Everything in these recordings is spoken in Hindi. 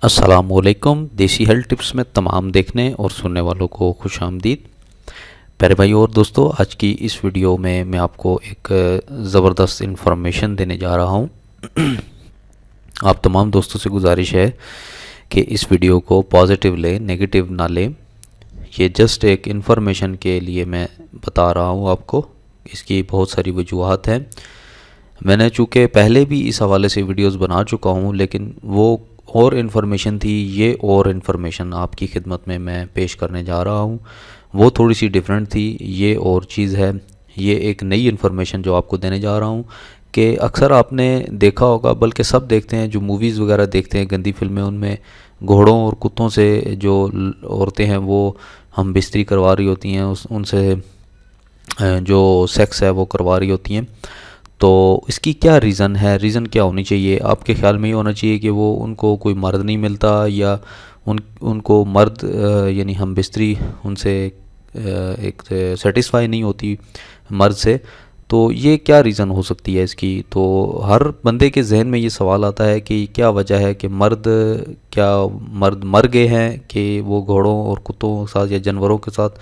अस्सलामुअलैकुम। देसी हेल्थ टिप्स में तमाम देखने और सुनने वालों को खुश आमदीद। प्यारे भाई और दोस्तों, आज की इस वीडियो में मैं आपको एक ज़बरदस्त इन्फॉर्मेशन देने जा रहा हूँ। आप तमाम दोस्तों से गुजारिश है कि इस वीडियो को पॉजिटिव लें, नेगेटिव ना लें। ये जस्ट एक इन्फॉर्मेशन के लिए मैं बता रहा हूँ आपको। इसकी बहुत सारी वजूहात हैं। मैंने चूँकि पहले भी इस हवाले से वीडियोस बना चुका हूँ, लेकिन वो और इन्फॉर्मेशन थी, ये और इन्फॉर्मेशन आपकी खिदमत में मैं पेश करने जा रहा हूँ। वो थोड़ी सी डिफरेंट थी, ये और चीज़ है। ये एक नई इन्फॉर्मेशन जो आपको देने जा रहा हूँ कि अक्सर आपने देखा होगा, बल्कि सब देखते हैं, जो मूवीज़ वगैरह देखते हैं, गंदी फिल्में, उनमें घोड़ों और कुत्तों से जो औरतें हैं वो हम बिस्तरी करवा रही होती हैं, उनसे जो सेक्स है वो करवा रही होती हैं। तो इसकी क्या रीज़न है, रीज़न क्या होनी चाहिए? आपके ख्याल में ये होना चाहिए कि वो उनको कोई मर्द नहीं मिलता, या उनको मर्द यानी हम बिस्तरी उनसे एक सेटिस्फाई नहीं होती मर्द से। तो ये क्या रीज़न हो सकती है इसकी? तो हर बंदे के जहन में ये सवाल आता है कि क्या वजह है कि मर्द मर गए हैं कि वो घोड़ों और कुत्तों के साथ या जानवरों के साथ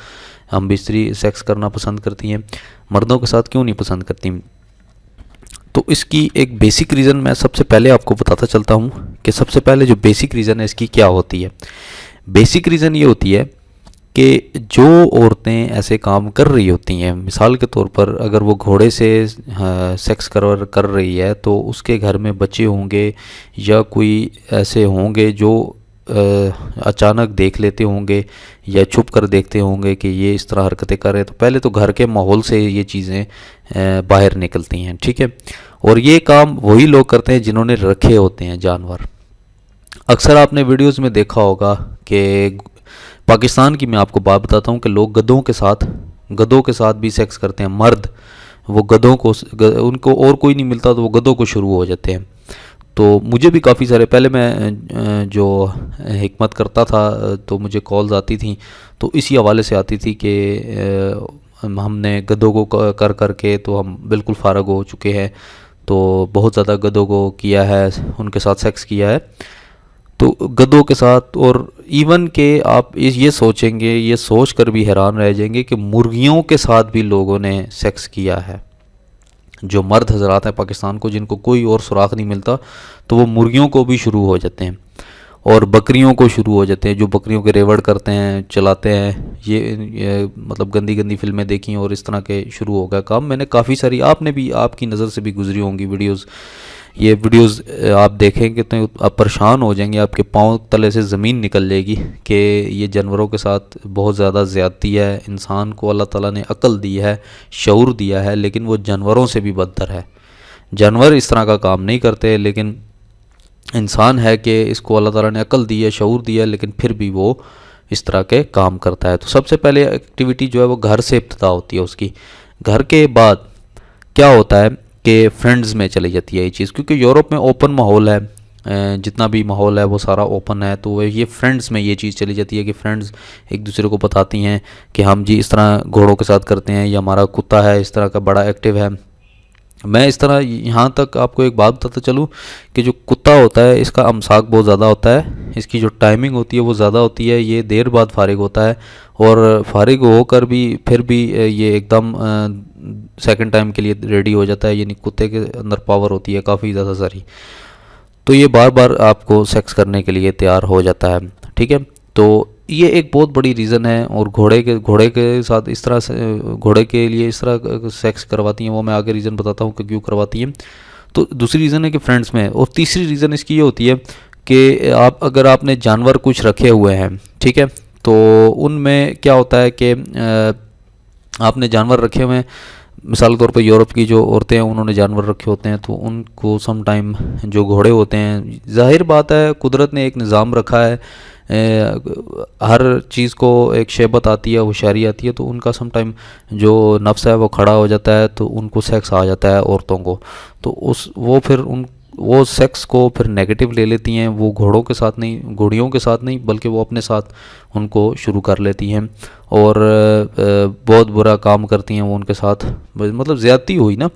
हम बिस्तरी सेक्स करना पसंद करती हैं, मर्दों के साथ क्यों नहीं पसंद करती? तो इसकी एक बेसिक रीज़न मैं सबसे पहले आपको बताता चलता हूँ कि सबसे पहले जो बेसिक रीज़न है इसकी क्या होती है। बेसिक रीज़न ये होती है कि जो औरतें ऐसे काम कर रही होती हैं, मिसाल के तौर पर अगर वो घोड़े से सेक्स कर रही है, तो उसके घर में बच्चे होंगे या कोई ऐसे होंगे जो अचानक देख लेते होंगे या छुप कर देखते होंगे कि ये इस तरह हरकतें कर रहे हैं। तो पहले तो घर के माहौल से ये चीज़ें बाहर निकलती हैं, ठीक है। और ये काम वही लोग करते हैं जिन्होंने रखे होते हैं जानवर। अक्सर आपने वीडियोस में देखा होगा कि पाकिस्तान की मैं आपको बात बताता हूँ कि लोग गधों के साथ भी सेक्स करते हैं। मर्द वो गधों को उनको और कोई नहीं मिलता तो वो गधों को शुरू हो जाते हैं। तो मुझे भी काफ़ी सारे, पहले मैं जो हिकमत करता था तो मुझे कॉल्स आती थी, तो इसी हवाले से आती थी कि हमने गधों को कर करके तो हम बिल्कुल फ़ारग हो चुके हैं, तो बहुत ज़्यादा गधों को किया है, उनके साथ सेक्स किया है। तो गधों के साथ, और इवन के आप ये सोचेंगे, ये सोच कर भी हैरान रह जाएंगे कि मुर्गियों के साथ भी लोगों ने सेक्स किया है। जो मर्द हजरात हैं पाकिस्तान को, जिनको कोई और सुराख नहीं मिलता, तो वो मुर्गियों को भी शुरू हो जाते हैं और बकरियों को शुरू हो जाते हैं, जो बकरियों के रेवड़ करते हैं, चलाते हैं। ये मतलब गंदी गंदी फिल्में देखी और इस तरह के शुरू हो गया काम। मैंने काफ़ी सारी, आपने भी, आपकी नज़र से भी गुजरी होंगी वीडियोस। ये वीडियोस आप देखेंगे तो आप परेशान हो जाएंगे, आपके पाँव तले से ज़मीन निकल जाएगी कि ये जानवरों के साथ बहुत ज़्यादा ज़्यादती है। इंसान को अल्लाह ताला ने अक्ल दी है, शऊर दिया है, लेकिन वो जानवरों से भी बदतर है। जानवर इस तरह का काम नहीं करते, लेकिन इंसान है कि इसको अल्लाह ताला ने अक्ल दी है, शऊर दिया है, लेकिन फिर भी वो इस तरह के काम करता है। तो सबसे पहले एक्टिविटी जो है वो घर से इब्तिदा होती है उसकी। घर के बाद क्या होता है कि फ्रेंड्स में चली जाती है ये चीज़, क्योंकि यूरोप में ओपन माहौल है, जितना भी माहौल है वो सारा ओपन है। तो ये फ्रेंड्स में ये चीज़ चली जाती है कि फ्रेंड्स एक दूसरे को बताती हैं कि हम जी इस तरह घोड़ों के साथ करते हैं, या हमारा कुत्ता है इस तरह का बड़ा एक्टिव है। मैं इस तरह यहाँ तक आपको एक बात बताता चलूँ कि जो कुत्ता होता है इसका अमसाक बहुत ज़्यादा होता है, इसकी जो टाइमिंग होती है वो ज़्यादा होती है। ये देर बाद फारिग होता है, और फारिग होकर भी फिर भी ये एकदम सेकंड टाइम के लिए रेडी हो जाता है। यानी कुत्ते के अंदर पावर होती है काफ़ी ज़्यादा सारी, तो ये बार बार आपको सेक्स करने के लिए तैयार हो जाता है, ठीक है। तो ये एक बहुत बड़ी रीज़न है। और घोड़े के साथ इस तरह से, घोड़े के लिए इस तरह सेक्स करवाती हैं, वो मैं आगे रीज़न बताता हूँ कि क्यों करवाती हैं। तो दूसरी रीज़न है कि फ्रेंड्स में। और तीसरी रीज़न इसकी ये होती है कि अगर आपने जानवर कुछ रखे हुए हैं, ठीक है, तो उनमें क्या होता है कि आपने जानवर रखे हुए हैं, मिसाल के तौर पर यूरोप की जो औरतें हैं उन्होंने जानवर रखे होते हैं, तो उनको सम टाइम जो घोड़े होते हैं, जाहिर बात है कुदरत ने एक निज़ाम रखा है, हर चीज़ को एक शेबत आती है, होशियारी आती है, तो उनका सम टाइम जो नफ्स है वो खड़ा हो जाता है, तो उनको सेक्स आ जाता है औरतों को। तो वो सेक्स को फिर नेगेटिव ले लेती हैं। वो घोड़ों के साथ नहीं, घोड़ियों के साथ नहीं, बल्कि वो अपने साथ उनको शुरू कर लेती हैं और बहुत बुरा काम करती हैं वो उनके साथ, मतलब ज़्यादती हुई ना।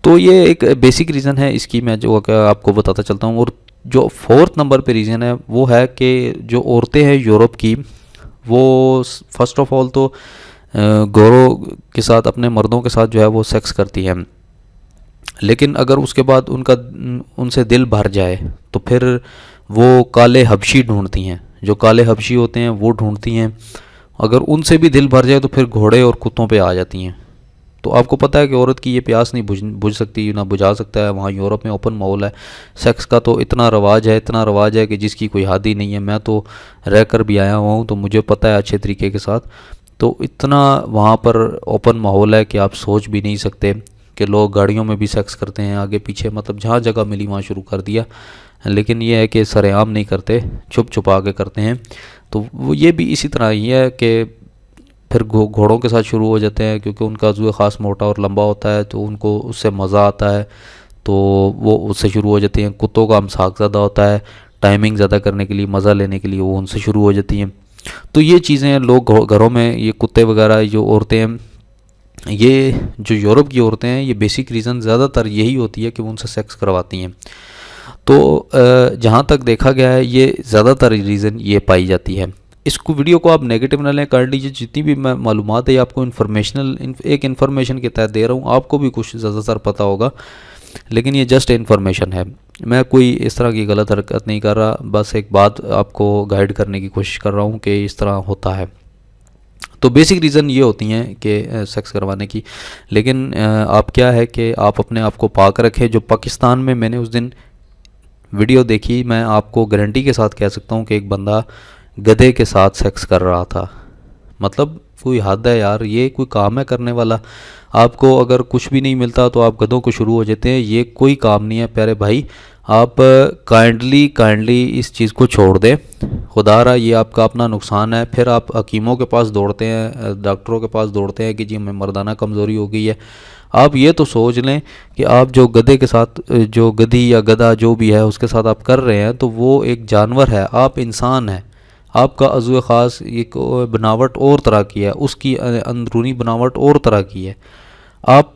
तो ये एक बेसिक रीज़न है इसकी, मैं जो आपको बताता चलता हूँ। और जो फोर्थ नंबर पे रीज़न है वो है कि जो औरतें हैं यूरोप की, वो फर्स्ट ऑफ ऑल तो गोरों के साथ, अपने मर्दों के साथ जो है वो सेक्स करती हैं, लेकिन अगर उसके बाद उनका उनसे दिल भर जाए तो फिर वो काले हबशी ढूंढती हैं। जो काले हबशी होते हैं वो ढूंढती हैं। अगर उनसे भी दिल भर जाए तो फिर घोड़े और कुत्तों पे आ जाती हैं। तो आपको पता है कि औरत की ये प्यास नहीं बुझ सकती, ना बुझा सकता है। वहाँ यूरोप में ओपन माहौल है, सेक्स का तो इतना रवाज है, इतना रवाज है कि जिसकी कोई हद ही नहीं है। मैं तो रह कर भी आया हुआ हूँ तो मुझे पता है अच्छे तरीके के साथ। तो इतना वहाँ पर ओपन माहौल है कि आप सोच भी नहीं सकते कि लोग गाड़ियों में भी सेक्स करते हैं, आगे पीछे, मतलब जहाँ जगह मिली वहाँ शुरू कर दिया। लेकिन ये है कि सरेआम नहीं करते, छुप छुपा के करते हैं। तो वो ये भी इसी तरह ही है कि फिर घोड़ों के साथ शुरू हो जाते हैं, क्योंकि उनका जो ख़ास मोटा और लंबा होता है तो उनको उससे मज़ा आता है, तो वो उससे शुरू हो जाती हैं। कुत्तों का हमसाक ज़्यादा होता है, टाइमिंग ज़्यादा करने के लिए, मज़ा लेने के लिए वो उनसे शुरू हो जाती हैं। तो ये चीज़ें लोग घरों में, ये कुत्ते वगैरह जो औरतें हैं, ये जो यूरोप की औरतें हैं, ये बेसिक रीज़न ज़्यादातर यही होती है कि वो उनसे सेक्स करवाती हैं। तो जहाँ तक देखा गया है ये ज़्यादातर रीज़न ये पाई जाती है। इसको वीडियो को आप नेगेटिव ना लें, कर लीजिए। जितनी भी मैं मालूमात है आपको इन्फॉर्मेशनल, एक इन्फॉर्मेशन के तहत दे रहा हूँ। आपको भी कुछ ज़्यादातर पता होगा, लेकिन ये जस्ट इन्फॉर्मेशन है। मैं कोई इस तरह की गलत हरकत नहीं कर रहा, बस एक बात आपको गाइड करने की कोशिश कर रहा हूँ कि इस तरह होता है। तो बेसिक रीज़न ये होती हैं कि सेक्स करवाने की। लेकिन आप क्या है कि आप अपने आप को पाक रखें। जो पाकिस्तान में मैंने उस दिन वीडियो देखी, मैं आपको गारंटी के साथ कह सकता हूँ कि एक बंदा गधे के साथ सेक्स कर रहा था। मतलब कोई हद है यार, ये कोई काम है करने वाला? आपको अगर कुछ भी नहीं मिलता तो आप गधों को शुरू हो जाते हैं, ये कोई काम नहीं है प्यारे भाई। आप काइंडली इस चीज़ को छोड़ दें। खुदा रहा ये आपका अपना नुकसान है। फिर आप हकीमों के पास दौड़ते हैं, डॉक्टरों के पास दौड़ते हैं कि जी हमें मर्दाना कमज़ोरी हो गई है। आप ये तो सोच लें कि आप जो गधे के साथ, जो गधी या गधा जो भी है उसके साथ आप कर रहे हैं, तो वो एक जानवर है, आप इंसान हैं। आपका अज़्व ख़ास एक बनावट और तरह की है, उसकी अंदरूनी बनावट और तरह की है। आप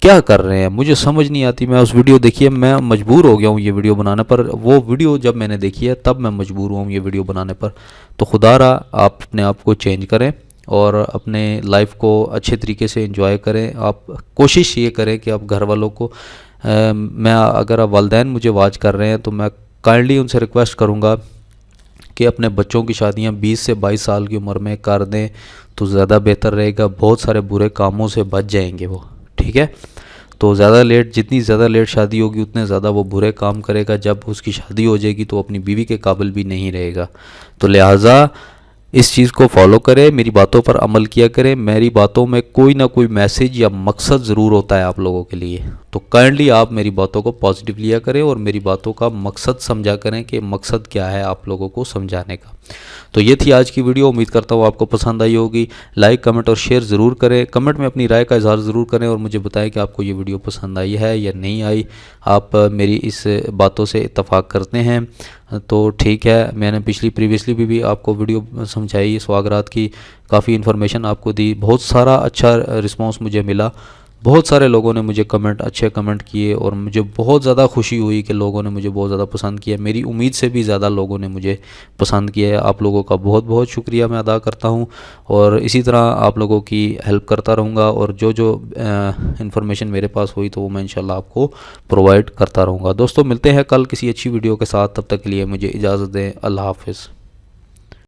क्या कर रहे हैं मुझे समझ नहीं आती। मैं उस वीडियो देखिए, मैं मजबूर हो गया हूँ ये वीडियो बनाने पर। वो वीडियो जब मैंने देखी है तब मैं मजबूर हुआ हूँ ये वीडियो बनाने पर। तो खुदा रहा आप अपने आप को चेंज करें और अपने लाइफ को अच्छे तरीके से एंजॉय करें। आप कोशिश ये करें कि आप घर वालों को, मैं अगर आप वालिदैन मुझे वाच कर रहे हैं तो मैं काइंडली उनसे रिक्वेस्ट करूँगा कि अपने बच्चों की शादियां 20 से 22 साल की उम्र में कर दें तो ज़्यादा बेहतर रहेगा। बहुत सारे बुरे कामों से बच जाएंगे वो, ठीक है। तो जितनी ज़्यादा लेट शादी होगी उतने ज़्यादा वो बुरे काम करेगा। जब उसकी शादी हो जाएगी तो अपनी बीवी के काबिल भी नहीं रहेगा। तो लिहाजा इस चीज़ को फॉलो करें, मेरी बातों पर अमल किया करें। मेरी बातों में कोई ना कोई मैसेज या मकसद ज़रूर होता है आप लोगों के लिए। तो काइंडली आप मेरी बातों को पॉजिटिव लिया करें और मेरी बातों का मकसद समझा करें कि मकसद क्या है आप लोगों को समझाने का। तो ये थी आज की वीडियो। उम्मीद करता हूँ आपको पसंद आई होगी। लाइक, कमेंट और शेयर ज़रूर करें। कमेंट में अपनी राय का इजहार ज़रूर करें और मुझे बताएं कि आपको ये वीडियो पसंद आई है या नहीं आई। आप मेरी इस बातों से इत्तफाक करते हैं तो ठीक है। मैंने प्रीवियसली भी आपको वीडियो समझाई स्वागरात की, काफ़ी इन्फॉर्मेशन आपको दी। बहुत सारा अच्छा रिस्पांस मुझे मिला। बहुत सारे लोगों ने मुझे अच्छे कमेंट किए और मुझे बहुत ज़्यादा खुशी हुई कि लोगों ने मुझे बहुत ज़्यादा पसंद किया। मेरी उम्मीद से भी ज़्यादा लोगों ने मुझे पसंद किया है। आप लोगों का बहुत बहुत शुक्रिया मैं अदा करता हूँ और इसी तरह आप लोगों की हेल्प करता रहूँगा और जो इन्फॉर्मेशन मेरे पास हुई तो वो मैं इंशाल्लाह आपको प्रोवाइड करता रहूँगा। दोस्तों मिलते हैं कल किसी अच्छी वीडियो के साथ। तब तक के लिए मुझे इजाज़त दें। अल्लाह हाफ़िज़।